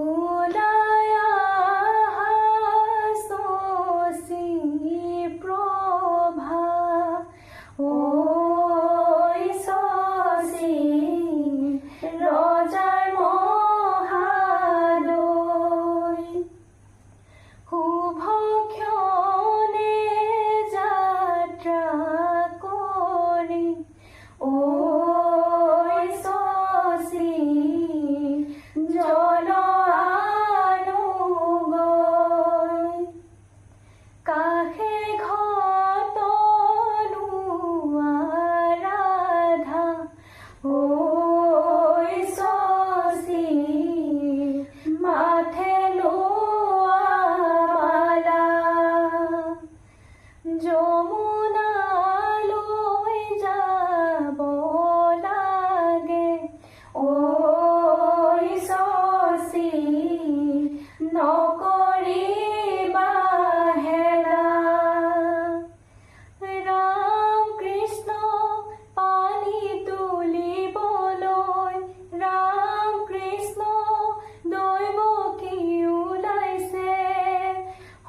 ওলাই আহা শশী প্ৰভা, ঐ শশী ৰজাৰ মহাদয়, শুভ ক্ষণে যাত্ৰা কৰি, ঐ শশী জল আনুগৈ, কাষে ঘটলোৱা ৰাধা, ঐ শশী মাথে লোৱা মালা, যমুনালৈ যাব লাগে, ঐ শশী নকৰিবা হেলা, ৰাম কৃষ্ণ পানী তুলিবলৈ, ৰাম কৃষ্ণ দৈৱকী ওলাইছে,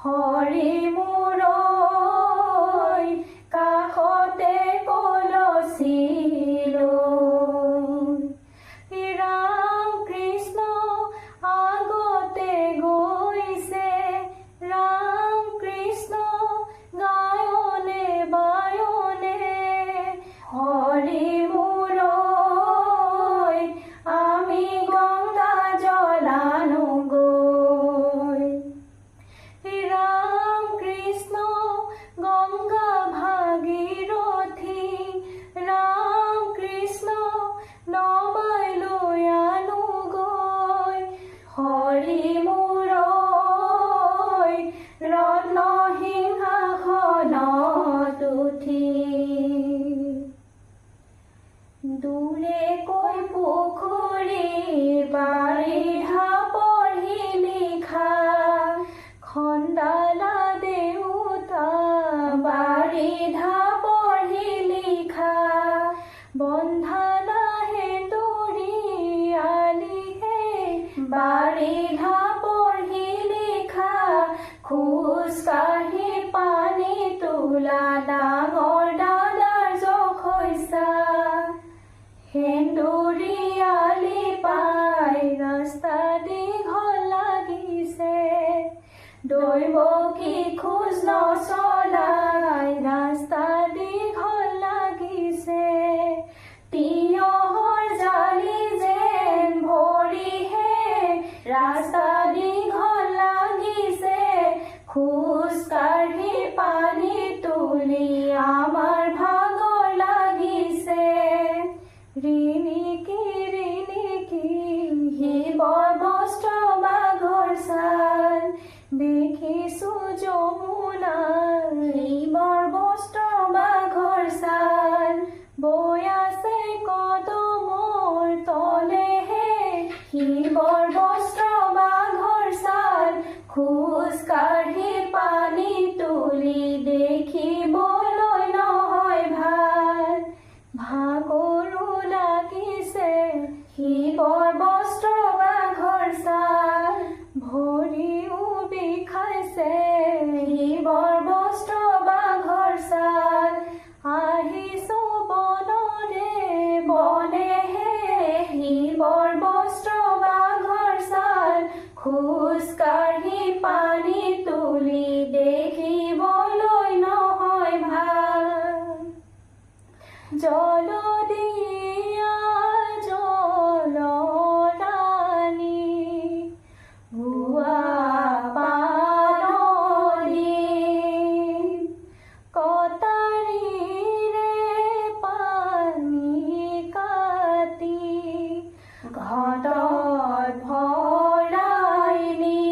হৰি মূৰৈ কাষতে কলচি লৈ, ৰাম কৃষ্ণ আগতে গৈছে, ৰাম কৃষ্ণ গায়নে বায়নে, হৰি মূৰৈ আমি গংগা জল আনোগৈ, ৰাম কৃষ্ণ গংগা ভাগীৰথী, ৰাম কৃষ্ণ নমাই লৈ আনোগৈ, হৰি মূৰৈ ৰত্ন সিংহাসনত উঠি, দূৰেকৈ পুখুৰীৰ বাৰিধা পঢ়ি লিখা, খন্দালা দেউতা বাৰিধা পঢ়ি লিখা, বন্ধালা সেন্দুৰী আলিহে বাৰিধা পঢ়ি লিখা, খোজ কাঢ়ি পানী তোলা ডাঙৰ দাদাৰ জখৈছা, সেন্দুৰী আলি পাই ৰাস্তা দীঘল লাগিছে, দৈৱকী খোজ নচলাই ৰাস্তা দীঘল লাগিছে, তিয়হৰ জালি যেন ভৰিহে ৰাস্তা দীঘল লাগিছে, খোজ কাঢ়ি পানী তুলি আমাৰ ভাগৰ লাগিছে, ৰিণিকি শিৱৰ বস্ত্ৰ বাঘৰ ছাল, দেখিছো যমুনা শিৱৰ বস্ত্ৰ বাঘৰ ছাল, বৈ আছে কদমৰ তলেহে শিৱৰ বস্ত্ৰ বাঘৰ ছাল, খোজ কাঢ়ি পানী তুলি দেখিবলৈ নহয় ভাল, ভাগৰো লাগিছে শিৱৰ বস্ত্ৰ বাঘৰ ছাল, ভৰিও বিষাইছে শিৱৰ বস্ত্ৰ বাঘৰ ছাল, আহিছো বনৰে বনেহে শিৱৰ বস্ত্ৰ বাঘৰ ছাল, খোজ কাঢ়ি পানী তুলি দেখিবলৈ নহয় ভাল, জলদিয়া জলৰাণী ভুৱা পাননি, কটাৰীৰে পানী কাটি ঘটত ভৰাই নি,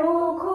ৰঘু